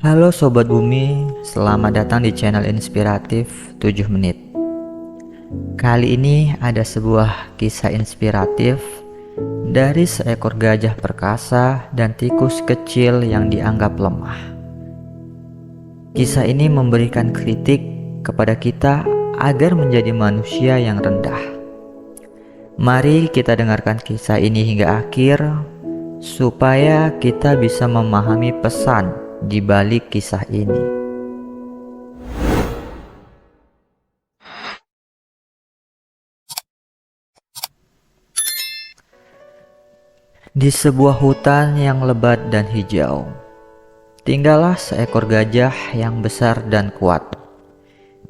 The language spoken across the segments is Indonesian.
Halo Sobat Bumi, selamat datang di channel inspiratif 7 menit. Kali ini ada sebuah kisah inspiratif dari seekor gajah perkasa dan tikus kecil yang dianggap lemah. Kisah ini memberikan kritik kepada kita agar menjadi manusia yang rendah. Mari kita dengarkan kisah ini hingga akhir supaya kita bisa memahami pesan di balik kisah ini. Di sebuah hutan yang lebat dan hijau, tinggallah seekor gajah yang besar dan kuat.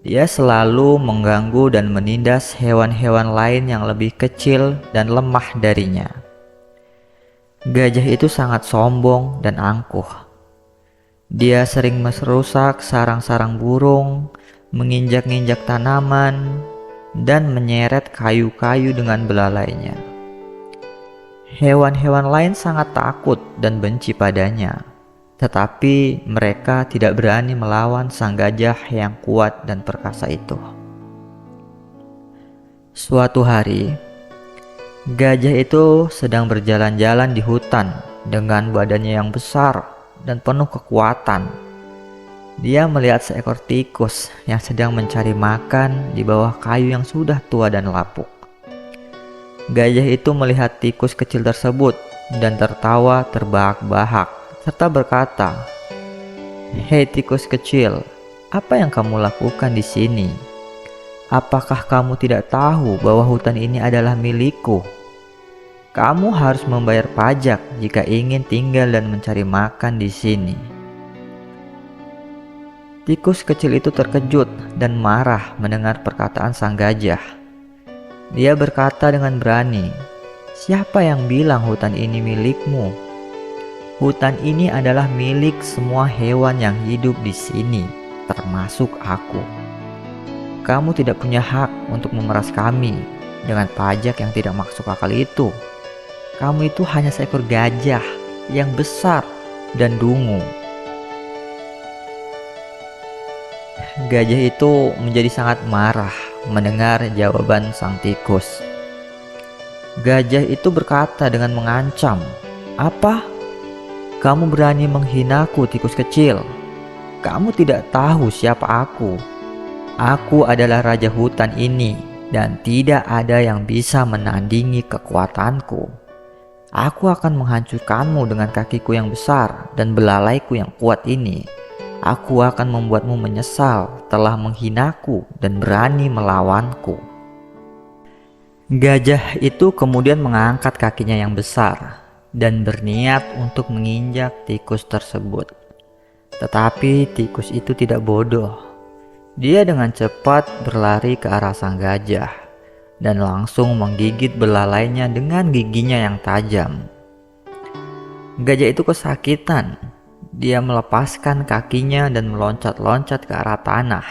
Dia selalu mengganggu dan menindas hewan-hewan lain yang lebih kecil dan lemah darinya. Gajah itu sangat sombong dan angkuh. Dia sering merusak sarang-sarang burung, menginjak-injak tanaman, dan menyeret kayu-kayu dengan belalainya. Hewan-hewan lain sangat takut dan benci padanya, tetapi mereka tidak berani melawan sang gajah yang kuat dan perkasa itu. Suatu hari, gajah itu sedang berjalan-jalan di hutan dengan badannya yang besar dan penuh kekuatan. Dia melihat seekor tikus yang sedang mencari makan di bawah kayu yang sudah tua dan lapuk. Gajah itu melihat tikus kecil tersebut dan tertawa terbahak-bahak serta berkata, "Hei tikus kecil, apa yang kamu lakukan di sini? Apakah kamu tidak tahu bahwa hutan ini adalah milikku? Kamu harus membayar pajak jika ingin tinggal dan mencari makan di sini." Tikus kecil itu terkejut dan marah mendengar perkataan sang gajah. Dia berkata dengan berani, "Siapa yang bilang hutan ini milikmu? Hutan ini adalah milik semua hewan yang hidup di sini, termasuk aku. Kamu tidak punya hak untuk memeras kami dengan pajak yang tidak masuk akal itu. Kamu itu hanya seekor gajah yang besar dan dungu." Gajah itu menjadi sangat marah mendengar jawaban sang tikus. Gajah itu berkata dengan mengancam, "Apa? Kamu berani menghinaku, tikus kecil? Kamu tidak tahu siapa aku. Aku adalah raja hutan ini dan tidak ada yang bisa menandingi kekuatanku. Aku akan menghancurkanmu dengan kakiku yang besar dan belalaiku yang kuat ini. Aku akan membuatmu menyesal telah menghinaku dan berani melawanku." Gajah itu kemudian mengangkat kakinya yang besar dan berniat untuk menginjak tikus tersebut. Tetapi tikus itu tidak bodoh. Dia dengan cepat berlari ke arah sang gajah dan langsung menggigit belalainya dengan giginya yang tajam. Gajah itu kesakitan. Dia melepaskan kakinya dan meloncat-loncat ke arah tanah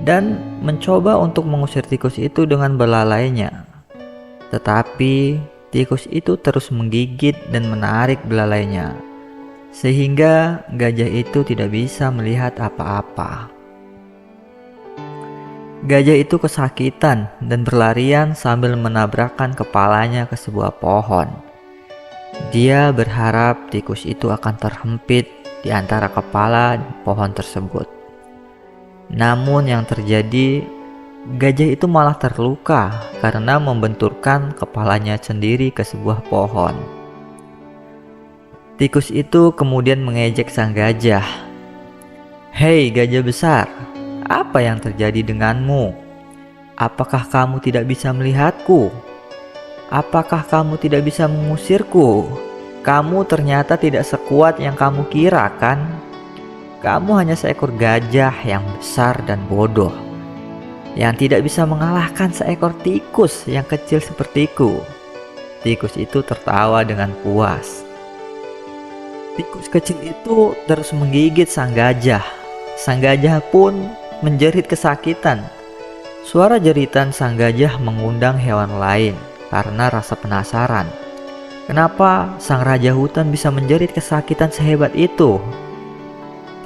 dan mencoba untuk mengusir tikus itu dengan belalainya. Tetapi tikus itu terus menggigit dan menarik belalainya, sehingga gajah itu tidak bisa melihat apa-apa. Gajah itu kesakitan dan berlarian sambil menabrakkan kepalanya ke sebuah pohon. Dia berharap tikus itu akan terhempit di antara kepala pohon tersebut. Namun yang terjadi, gajah itu malah terluka karena membenturkan kepalanya sendiri ke sebuah pohon. Tikus itu kemudian mengejek sang gajah. "Hei gajah besar, apa yang terjadi denganmu? Apakah kamu tidak bisa melihatku? Apakah kamu tidak bisa mengusirku? Kamu ternyata tidak sekuat yang kamu kira, kan? Kamu hanya seekor gajah yang besar dan bodoh, yang tidak bisa mengalahkan seekor tikus yang kecil sepertiku." Tikus itu tertawa dengan puas. Tikus kecil itu terus menggigit sang gajah. Sang gajah pun menjerit kesakitan. Suara jeritan sang gajah mengundang hewan lain karena rasa penasaran. Kenapa sang raja hutan bisa menjerit kesakitan sehebat itu?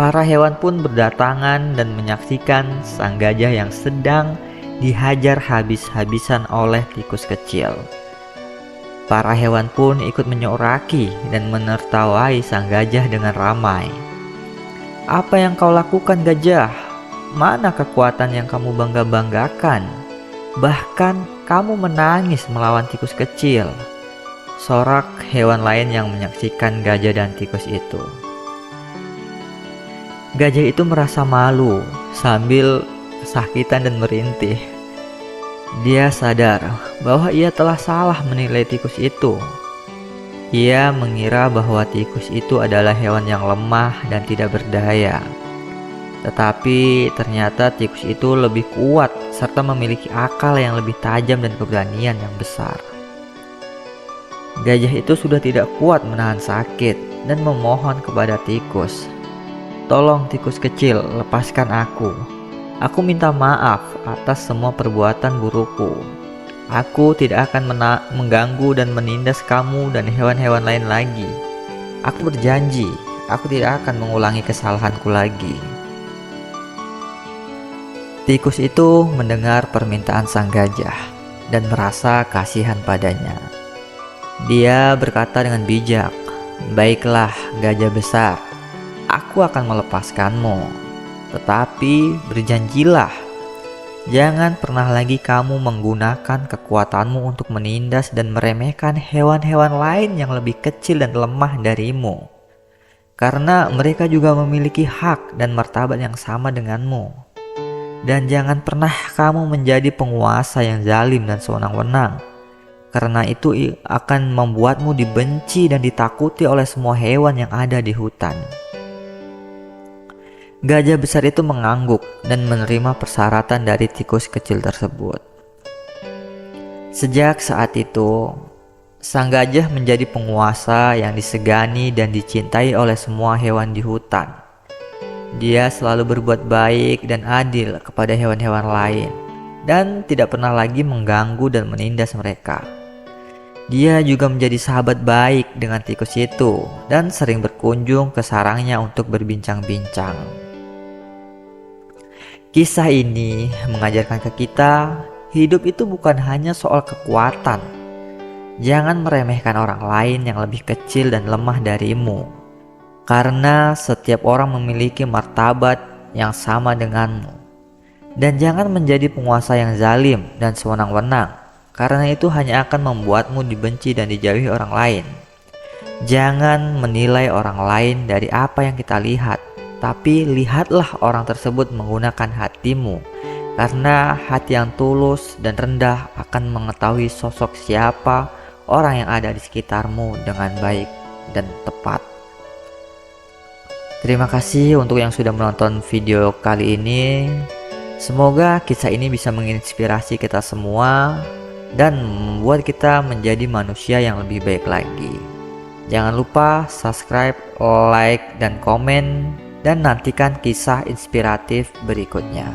Para hewan pun berdatangan dan menyaksikan sang gajah yang sedang dihajar habis-habisan oleh tikus kecil. Para hewan pun ikut menyoraki dan menertawai sang gajah dengan ramai. "Apa yang kau lakukan, gajah? Mana kekuatan yang kamu bangga-banggakan? Bahkan kamu menangis melawan tikus kecil," sorak hewan lain yang menyaksikan gajah dan tikus itu. Gajah itu merasa malu sambil kesakitan dan merintih. Dia sadar bahwa ia telah salah menilai tikus itu. Ia mengira bahwa tikus itu adalah hewan yang lemah dan tidak berdaya. Tetapi ternyata tikus itu lebih kuat serta memiliki akal yang lebih tajam dan keberanian yang besar. Gajah itu sudah tidak kuat menahan sakit dan memohon kepada tikus, "Tolong tikus kecil, lepaskan aku. Aku minta maaf atas semua perbuatan burukku. Aku tidak akan mengganggu dan menindas kamu dan hewan-hewan lain lagi. Aku berjanji, aku tidak akan mengulangi kesalahanku lagi." Tikus itu mendengar permintaan sang gajah dan merasa kasihan padanya. Dia berkata dengan bijak, "Baiklah, gajah besar. Aku akan melepaskanmu. Tetapi berjanjilah, jangan pernah lagi kamu menggunakan kekuatanmu untuk menindas dan meremehkan hewan-hewan lain yang lebih kecil dan lemah darimu. Karena mereka juga memiliki hak dan martabat yang sama denganmu. Dan jangan pernah kamu menjadi penguasa yang zalim dan sewenang-wenang. Karena itu akan membuatmu dibenci dan ditakuti oleh semua hewan yang ada di hutan." Gajah besar itu mengangguk dan menerima persyaratan dari tikus kecil tersebut. Sejak saat itu, sang gajah menjadi penguasa yang disegani dan dicintai oleh semua hewan di hutan. Dia selalu berbuat baik dan adil kepada hewan-hewan lain dan tidak pernah lagi mengganggu dan menindas mereka. Dia juga menjadi sahabat baik dengan tikus itu dan sering berkunjung ke sarangnya untuk berbincang-bincang. Kisah ini mengajarkan ke kita, hidup itu bukan hanya soal kekuatan. Jangan meremehkan orang lain yang lebih kecil dan lemah darimu, karena setiap orang memiliki martabat yang sama denganmu. Dan jangan menjadi penguasa yang zalim dan sewenang-wenang, karena itu hanya akan membuatmu dibenci dan dijauhi orang lain. Jangan menilai orang lain dari apa yang kita lihat, tapi lihatlah orang tersebut menggunakan hatimu, karena hati yang tulus dan rendah akan mengetahui sosok siapa orang yang ada di sekitarmu dengan baik dan tepat. Terima kasih untuk yang sudah menonton video kali ini. Semoga kisah ini bisa menginspirasi kita semua dan membuat kita menjadi manusia yang lebih baik lagi. Jangan lupa subscribe, like, dan komen, dan nantikan kisah inspiratif berikutnya.